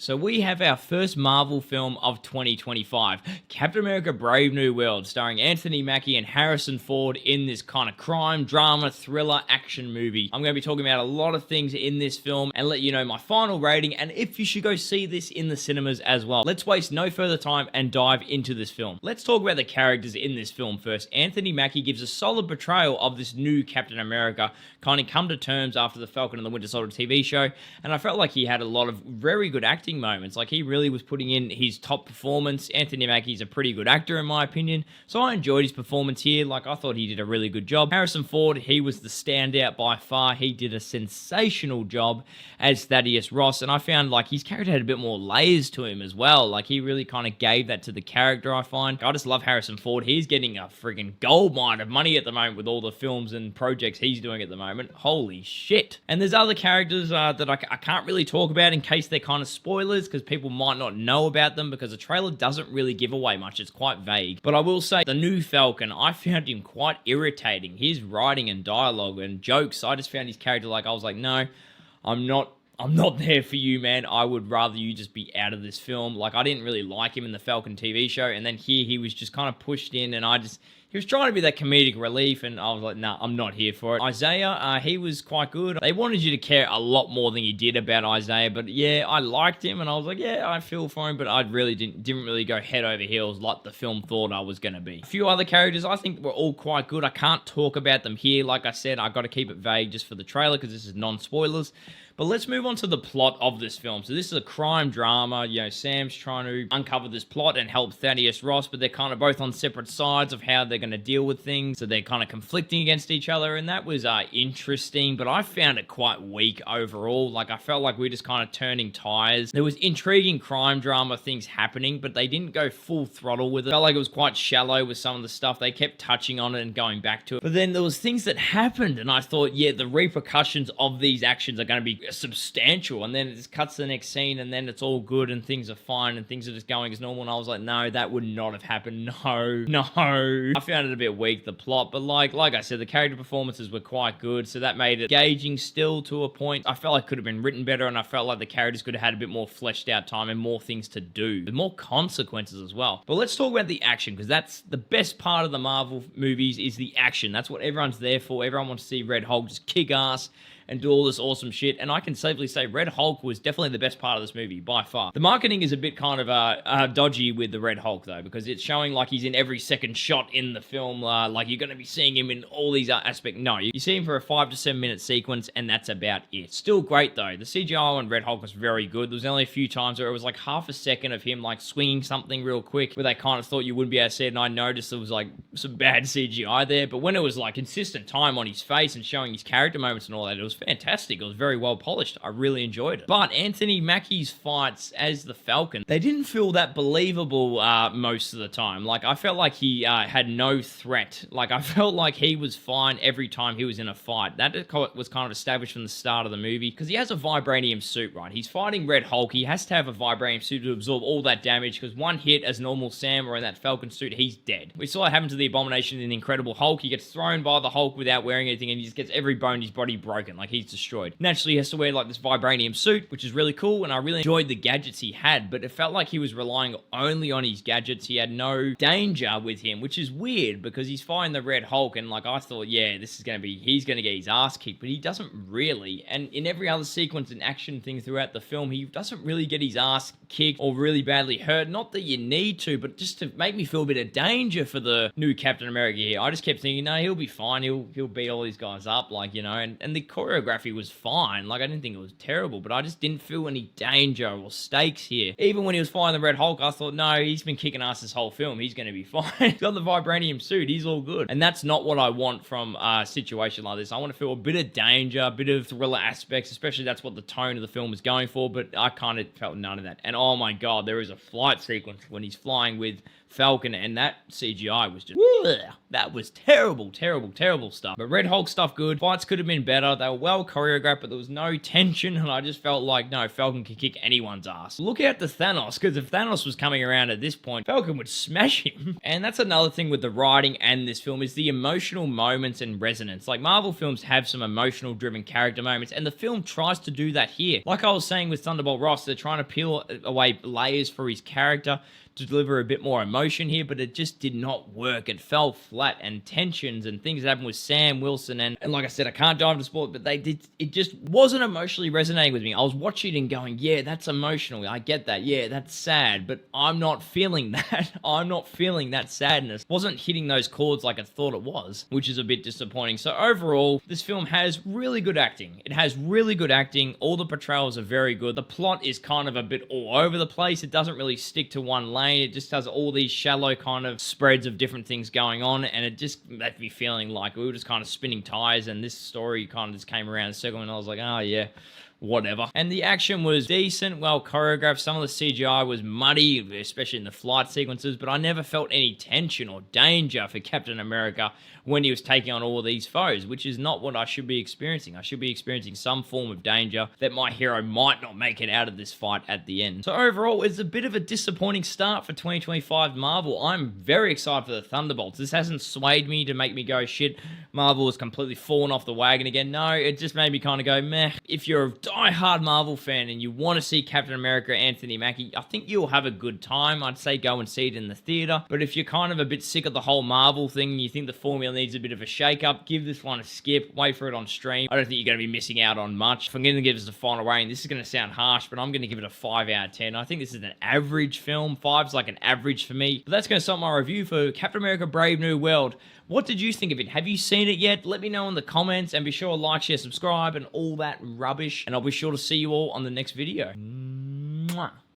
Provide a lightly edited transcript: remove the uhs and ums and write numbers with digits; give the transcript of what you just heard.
So we have our first Marvel film of 2025, Captain America Brave New World, starring Anthony Mackie and Harrison Ford in this kind of crime, drama, thriller, action movie. I'm going to be talking about a lot of things in this film and let you know my final rating and if you should go see this in the cinemas as well. Let's waste no further time and dive into this film. Let's talk about the characters in this film first. Anthony Mackie gives a solid portrayal of this new Captain America, kind of come to terms after the Falcon and the Winter Soldier TV show, and I felt like he had a lot of very good acting moments. Like, he really was putting in his top performance. Anthony Mackie's a pretty good actor in my opinion, so I enjoyed his performance here. Like, I thought he did a really good job. Harrison Ford, he was the standout by far. He did a sensational job as Thaddeus Ross, and I found like his character had a bit more layers to him as well. Like, he really kind of gave that to the character, I find. I just love Harrison Ford. He's getting a friggin' gold mine of money at the moment with all the films and projects he's doing at the moment. Holy shit. And there's other characters that I can't really talk about in case they're kind of spoilers, because people might not know about them because the trailer doesn't really give away much. It's quite vague. But I will say, the new Falcon, I found him quite irritating. His writing and dialogue and jokes, I just found his character like, I was like, no, I'm not there for you, man. I would rather you just be out of this film. Like, I didn't really like him in the Falcon TV show, and then here he was just kind of pushed in, and he was trying to be that comedic relief, and I was like, nah, I'm not here for it. Isaiah, he was quite good. They wanted you to care a lot more than you did about Isaiah, but yeah, I liked him, and I was like, yeah, I feel for him, but I really didn't really go head over heels like the film thought I was going to be. A few other characters I think were all quite good. I can't talk about them here. Like I said, I got to keep it vague just for the trailer because this is non-spoilers. But let's move on to the plot of this film. So this is a crime drama. You know, Sam's trying to uncover this plot and help Thaddeus Ross, but they're kind of both on separate sides of how they're going to deal with things. So they're kind of conflicting against each other, and that was interesting, but I found it quite weak overall. Like, I felt like we were just kind of turning tires. There was intriguing crime drama things happening, but they didn't go full throttle with it. I felt like it was quite shallow with some of the stuff. They kept touching on it and going back to it. But then there was things that happened, and I thought, yeah, the repercussions of these actions are going to be substantial, and then it just cuts to the next scene, and then it's all good and things are fine and things are just going as normal, and I was like, no, that would not have happened. No. I found it a bit weak, the plot, but like I said, the character performances were quite good, so that made it engaging still to a point. I felt like it could have been written better, and I felt like the characters could have had a bit more fleshed out time and more things to do, with more consequences as well. But let's talk about the action, because that's the best part of the Marvel movies, is the action. That's what everyone's there for. Everyone wants to see Red Hulk just kick ass and do all this awesome shit, and I can safely say Red Hulk was definitely the best part of this movie, by far. The marketing is a bit kind of dodgy with the Red Hulk, though, because it's showing like he's in every second shot in the film, like you're going to be seeing him in all these aspects. No, you see him for a 5 to 7 minute sequence, and that's about it. Still great, though. The CGI on Red Hulk was very good. There was only a few times where it was like half a second of him like swinging something real quick, where they kind of thought you wouldn't be able to see it, and I noticed there was like some bad CGI there, but when it was like consistent time on his face and showing his character moments and all that, it was fantastic. It was very well polished. I really enjoyed it. But Anthony Mackie's fights as the Falcon, they didn't feel that believable most of the time. Like, I felt like he had no threat. Like, I felt like he was fine every time he was in a fight. That was kind of established from the start of the movie, because he has a vibranium suit, right? He's fighting Red Hulk. He has to have a vibranium suit to absorb all that damage, because one hit as normal Sam or in that Falcon suit, he's dead. We saw it happen to the Abomination in the Incredible Hulk. He gets thrown by the Hulk without wearing anything, and he just gets every bone in his body broken. Like, he's destroyed. Naturally, he has to wear like this vibranium suit, which is really cool, and I really enjoyed the gadgets he had, but it felt like he was relying only on his gadgets. He had no danger with him, which is weird because he's fighting the Red Hulk, and like, I thought, yeah, he's going to get his ass kicked, but he doesn't really. And in every other sequence and action thing throughout the film, he doesn't really get his ass kicked or really badly hurt. Not that you need to, but just to make me feel a bit of danger for the new Captain America here. I just kept thinking, no, he'll be fine. He'll beat all these guys up, like, you know, and the choreography was fine. Like, I didn't think it was terrible, but I just didn't feel any danger or stakes here. Even when he was fighting the Red Hulk, I thought, no, he's been kicking ass this whole film. He's going to be fine. He's got the vibranium suit. He's all good. And that's not what I want from a situation like this. I want to feel a bit of danger, a bit of thriller aspects, especially that's what the tone of the film is going for, but I kind of felt none of that. And oh my God, there is a flight sequence when he's flying with Falcon, and that CGI was just... That was terrible, terrible, terrible stuff. But Red Hulk stuff good. Fights could have been better. They were well choreographed, but there was no tension, and I just felt like, no, Falcon can kick anyone's ass. Look out to Thanos, because if Thanos was coming around at this point, Falcon would smash him. And that's another thing with the writing and this film is the emotional moments and resonance. Like, Marvel films have some emotional driven character moments, and the film tries to do that here. Like I was saying with Thunderbolt Ross, they're trying to peel away layers for his character to deliver a bit more emotion here, but it just did not work. It fell flat, and tensions and things that happened with Sam Wilson, and like I said, I can't dive into sport, but it just wasn't emotionally resonating with me. I was watching it and going, yeah, that's emotional, I get that, yeah, that's sad, but I'm not feeling that. I'm not feeling that sadness. Wasn't hitting those chords like I thought it was, which is a bit disappointing. So overall, this film has really good acting. It has really good acting. All the portrayals are very good. The plot is kind of a bit all over the place. It doesn't really stick to one lane. It just has all these shallow kind of spreads of different things going on, and it just left me feeling like we were just kind of spinning tires, and this story kind of just came around in a circle, and I was like, oh yeah, whatever. And the action was decent, well choreographed. Some of the CGI was muddy, especially in the flight sequences, but I never felt any tension or danger for Captain America when he was taking on all these foes, which is not what I should be experiencing. I should be experiencing some form of danger that my hero might not make it out of this fight at the end. So overall, it's a bit of a disappointing start for 2025 Marvel. I'm very excited for the Thunderbolts. This hasn't swayed me to make me go, shit, Marvel has completely fallen off the wagon again. No, it just made me kind of go, meh. If you're a die-hard Marvel fan and you want to see Captain America, Anthony Mackie, I think you'll have a good time. I'd say go and see it in the theater. But if you're kind of a bit sick of the whole Marvel thing and you think the formula needs a bit of a shake-up, give this one a skip. Wait for it on stream. I don't think you're going to be missing out on much. If I'm going to give this a final rating, this is going to sound harsh, but I'm going to give it a 5 out of 10. I think this is an average film. 5's like an average for me. But that's going to stop my review for Captain America Brave New World. What did you think of it? Have you seen it yet? Let me know in the comments, and be sure to like, share, subscribe, and all that rubbish. And I'll be sure to see you all on the next video. Mwah.